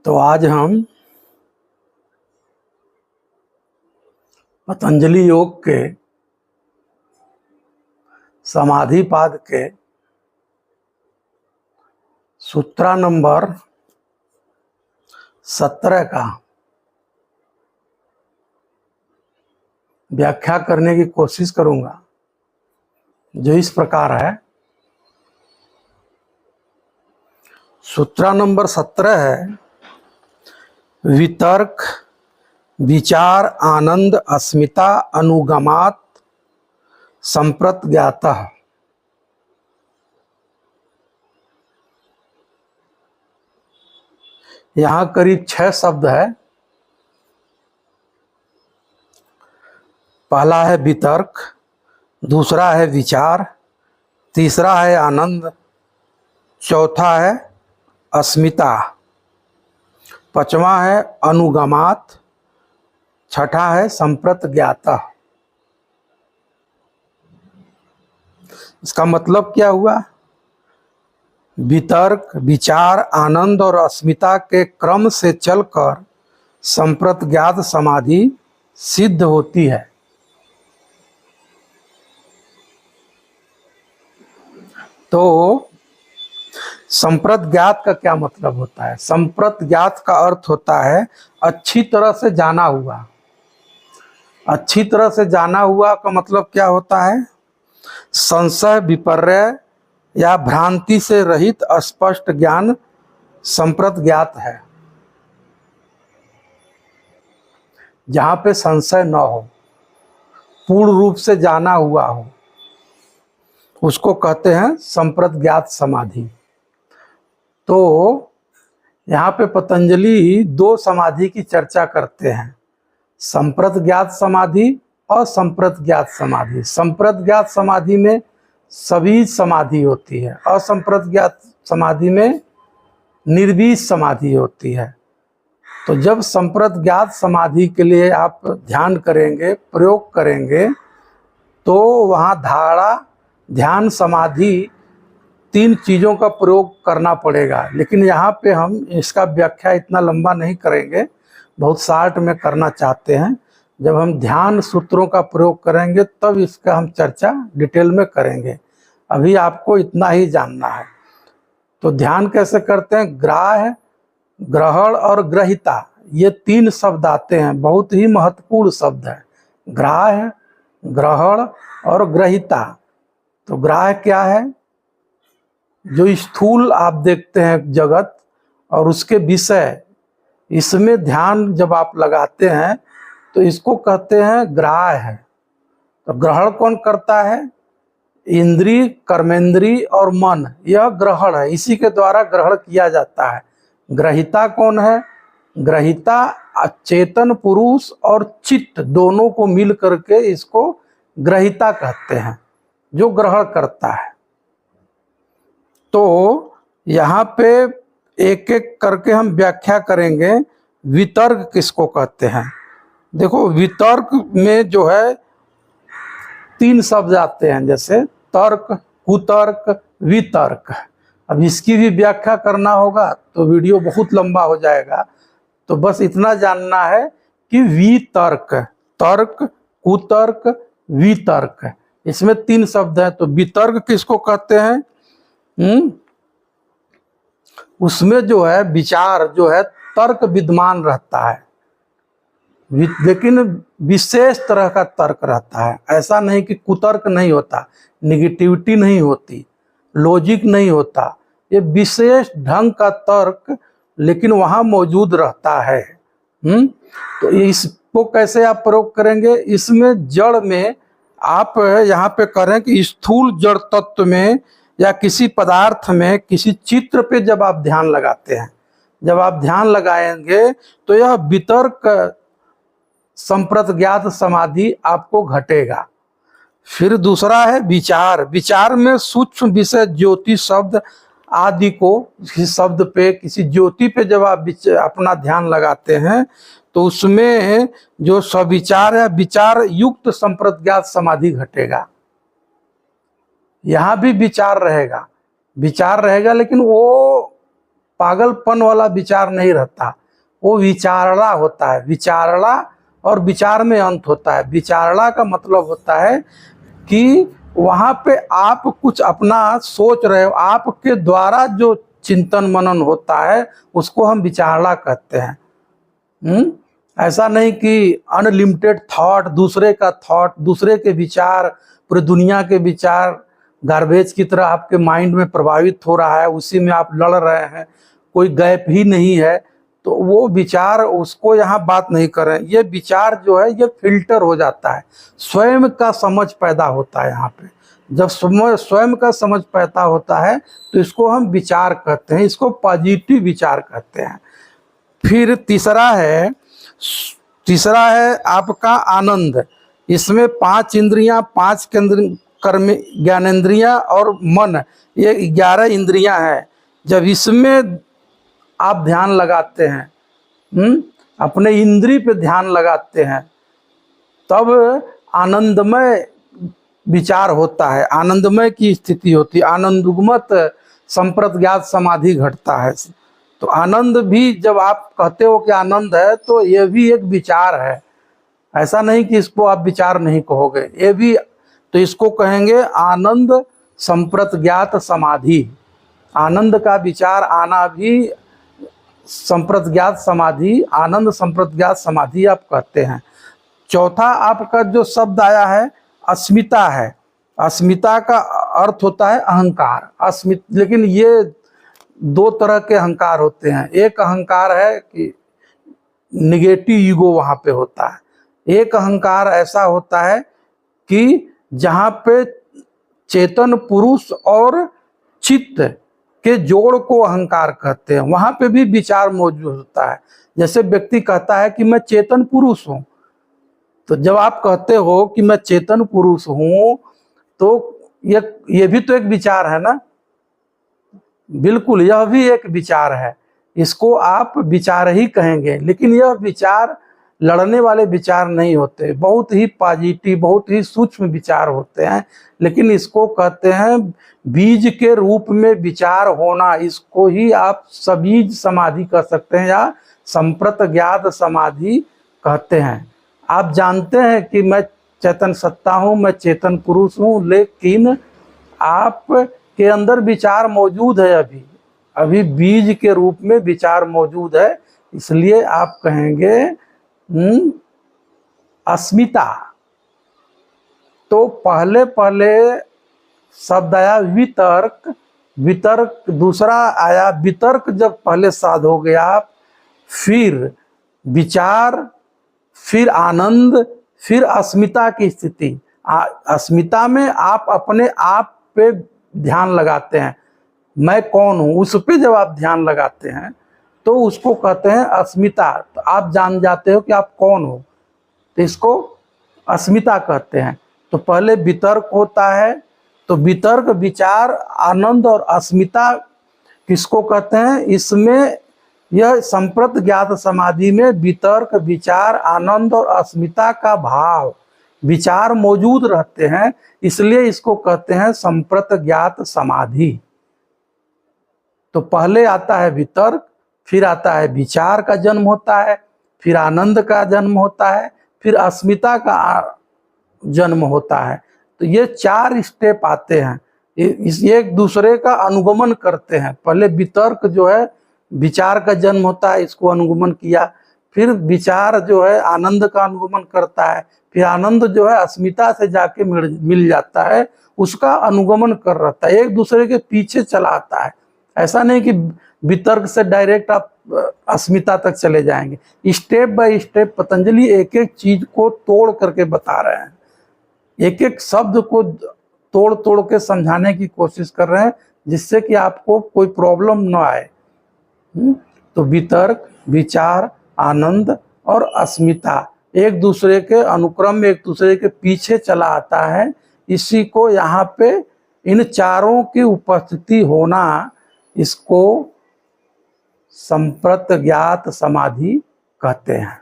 तो आज हम पतंजलि योग के समाधि पाद के सूत्रा नंबर 17 का व्याख्या करने की कोशिश करूंगा, जो इस प्रकार है। सूत्रा नंबर 17 है, वितर्क विचार आनंद अस्मिता अनुगमात संप्रज्ञातः। यहाँ करीब 6 शब्द है। पहला है वितर्क, दूसरा है विचार, तीसरा है आनंद, चौथा है अस्मिता, पांचवा है अनुगमात, छठा है संप्रज्ञातः। इसका मतलब क्या हुआ? वितर्क विचार आनंद और अस्मिता के क्रम से चलकर संप्रज्ञात समाधि सिद्ध होती है। तो संप्रज्ञात का क्या मतलब होता है? संप्रज्ञात का अर्थ होता है अच्छी तरह से जाना हुआ। अच्छी तरह से जाना हुआ का मतलब क्या होता है? संशय विपर्य या भ्रांति से रहित स्पष्ट ज्ञान संप्रज्ञात है। जहां पे संशय न हो, पूर्ण रूप से जाना हुआ हो, उसको कहते हैं संप्रज्ञात समाधि। तो यहाँ पे पतंजलि 2 समाधि की चर्चा करते हैं, संप्रज्ञात समाधि और संप्रज्ञात समाधि। संप्रज्ञात समाधि में सभी समाधि होती है, असंप्रज्ञात समाधि में निर्वीज समाधि होती है। तो जब संप्रज्ञात समाधि के लिए आप ध्यान करेंगे, प्रयोग करेंगे, तो वहाँ धारणा ध्यान समाधि 3 चीज़ों का प्रयोग करना पड़ेगा। लेकिन यहाँ पे हम इसका व्याख्या इतना लंबा नहीं करेंगे, बहुत शार्ट में करना चाहते हैं। जब हम ध्यान सूत्रों का प्रयोग करेंगे तब इसका हम चर्चा डिटेल में करेंगे। अभी आपको इतना ही जानना है। तो ध्यान कैसे करते हैं? ग्राह्य, ग्रहण और ग्रहिता, ये 3 शब्द आते हैं, बहुत ही महत्वपूर्ण शब्द है। ग्राह्य, ग्रहण और ग्रहिता। तो ग्राह्य क्या है? जो स्थूल आप देखते हैं जगत और उसके विषय, इसमें ध्यान जब आप लगाते हैं तो इसको कहते हैं ग्राह्य है। तो ग्रहण कौन करता है? इंद्रिय, कर्मेंद्रिय और मन, यह ग्रहण है, इसी के द्वारा ग्रहण किया जाता है। ग्रहिता कौन है? ग्रहिता अचेतन पुरुष और चित्त दोनों को मिल करके इसको ग्रहिता कहते हैं, जो ग्रहण करता है। तो यहाँ पे एक एक करके हम व्याख्या करेंगे। वितर्क किसको कहते हैं? देखो, वितर्क में जो है 3 शब्द आते हैं, जैसे तर्क, कुतर्क, वितर्क। अब इसकी भी व्याख्या करना होगा तो वीडियो बहुत लंबा हो जाएगा। तो बस इतना जानना है कि वितर्क, तर्क, कुतर्क, वितर्क, इसमें 3 शब्द हैं। तो वितर्क किसको कहते हैं? उसमें जो है विचार जो है तर्क विद्यमान रहता है, लेकिन विशेष तरह का तर्क रहता है। ऐसा नहीं कि कुतर्क नहीं होता, निगेटिविटी नहीं होती, लॉजिक नहीं होता, ये विशेष ढंग का तर्क लेकिन वहाँ मौजूद रहता है। तो इसको कैसे आप प्रयोग करेंगे? इसमें जड़ में आप यहाँ पे करें कि स्थूल जड़ तत्व में या किसी पदार्थ में, किसी चित्र पे जब आप ध्यान लगाते हैं, जब आप ध्यान लगाएंगे तो यह वितर्क संप्रज्ञात समाधि आपको घटेगा। फिर दूसरा है विचार। विचार में सूक्ष्म विषय ज्योति शब्द आदि को, किसी शब्द पे, किसी ज्योति पे जब आप अपना ध्यान लगाते हैं तो उसमें जो सविचार है, विचार युक्त संप्रज्ञात समाधि घटेगा। यहाँ भी विचार रहेगा, विचार रहेगा, लेकिन वो पागलपन वाला विचार नहीं रहता, वो विचारणा होता है। विचारणा और विचार में अंत होता है। विचारणा का मतलब होता है कि वहाँ पे आप कुछ अपना सोच रहे हो, आपके द्वारा जो चिंतन मनन होता है उसको हम विचारणा कहते हैं। ऐसा नहीं कि अनलिमिटेड थॉट, दूसरे का थॉट, दूसरे के विचार, पूरी दुनिया के विचार गार्बेज की तरह आपके माइंड में प्रभावित हो रहा है, उसी में आप लड़ रहे हैं, कोई गैप ही नहीं है, तो वो विचार, उसको यहाँ बात नहीं कर रहे हैं। ये विचार जो है ये फिल्टर हो जाता है, स्वयं का समझ पैदा होता है। यहाँ पे जब स्वयं का समझ पैदा होता है तो इसको हम विचार कहते हैं, इसको पॉजिटिव विचार कहते हैं। फिर तीसरा है आपका आनंद। इसमें 5 इंद्रियां, 5 कर्म ज्ञानेंद्रियां और मन, ये 11 इंद्रियां हैं। जब इसमें आप ध्यान लगाते हैं, अपने इंद्री पे ध्यान लगाते हैं, तब आनंदमय विचार होता है, आनंदमय की स्थिति होती है, आनंदुगमत संप्रज्ञात समाधि घटता है। तो आनंद भी, जब आप कहते हो कि आनंद है, तो ये भी एक विचार है। ऐसा नहीं कि इसको आप विचार नहीं कहोगे, ये भी, तो इसको कहेंगे आनंद संप्रज्ञात समाधि। आनंद का विचार आना भी संप्रज्ञात समाधि, आनंद संप्रज्ञात समाधि आप कहते हैं। चौथा आपका जो शब्द आया है अस्मिता है। अस्मिता का अर्थ होता है अहंकार। लेकिन ये 2 तरह के अहंकार होते हैं। एक अहंकार है कि निगेटिव ईगो वहाँ पे होता है, एक अहंकार ऐसा होता है कि जहाँ पे चेतन पुरुष और चित्त के जोड़ को अहंकार कहते हैं, वहाँ पे भी विचार मौजूद होता है। जैसे व्यक्ति कहता है कि मैं चेतन पुरुष हूँ, तो जब आप कहते हो कि मैं चेतन पुरुष हूँ, तो ये भी तो एक विचार है ना। बिल्कुल, यह भी एक विचार है, इसको आप विचार ही कहेंगे। लेकिन यह विचार लड़ने वाले विचार नहीं होते, बहुत ही पॉजिटिव, बहुत ही सूक्ष्म विचार होते हैं। लेकिन इसको कहते हैं बीज के रूप में विचार होना। इसको ही आप सबीज समाधि कह सकते हैं या संप्रज्ञात समाधि कहते हैं। आप जानते हैं कि मैं चेतन सत्ता हूँ, मैं चेतन पुरुष हूँ, लेकिन आप के अंदर विचार मौजूद है, अभी बीज के रूप में विचार मौजूद है। इसलिए आप कहेंगे अस्मिता। तो पहले शब्द आया वितर्क, वितर्क दूसरा आया, वितर्क जब पहले साध हो गया, फिर विचार, फिर आनंद, फिर अस्मिता की स्थिति। अस्मिता में आप अपने आप पे ध्यान लगाते हैं, मैं कौन हूँ, उस पे जब आप ध्यान लगाते हैं तो उसको कहते हैं अस्मिता। तो आप जान जाते हो कि आप कौन हो, तो इसको अस्मिता कहते हैं। तो पहले वितर्क होता है, तो वितर्क, विचार, आनंद और अस्मिता किसको कहते हैं? इसमें यह संप्रज्ञात समाधि में वितर्क, विचार, आनंद और अस्मिता का भाव, विचार मौजूद रहते हैं, इसलिए इसको कहते हैं संप्रज्ञात समाधि। तो पहले आता है वितर्क, फिर आता है विचार का जन्म होता है, फिर आनंद का जन्म होता है, फिर अस्मिता का जन्म होता है। तो ये 4 स्टेप आते हैं, ये एक दूसरे का अनुगमन करते हैं। पहले वितर्क जो है विचार का जन्म होता है, इसको अनुगमन किया, फिर विचार जो है आनंद का अनुगमन करता है, फिर आनंद जो है अस्मिता से जाके मिल जाता है, उसका अनुगमन कर रहता है, एक दूसरे के पीछे चला आता है। ऐसा नहीं कि वितर्क से डायरेक्ट आप अस्मिता तक चले जाएंगे। स्टेप बाय स्टेप पतंजलि एक एक चीज को तोड़ करके बता रहे हैं, एक एक शब्द को तोड़ तोड़ के समझाने की कोशिश कर रहे हैं, जिससे कि आपको कोई प्रॉब्लम न आए। तो वितर्क, विचार, आनंद और अस्मिता एक दूसरे के अनुक्रम में एक दूसरे के पीछे चला आता है। इसी को यहाँ पे इन चारों की उपस्थिति होना, इसको संप्रज्ञात समाधि कहते हैं।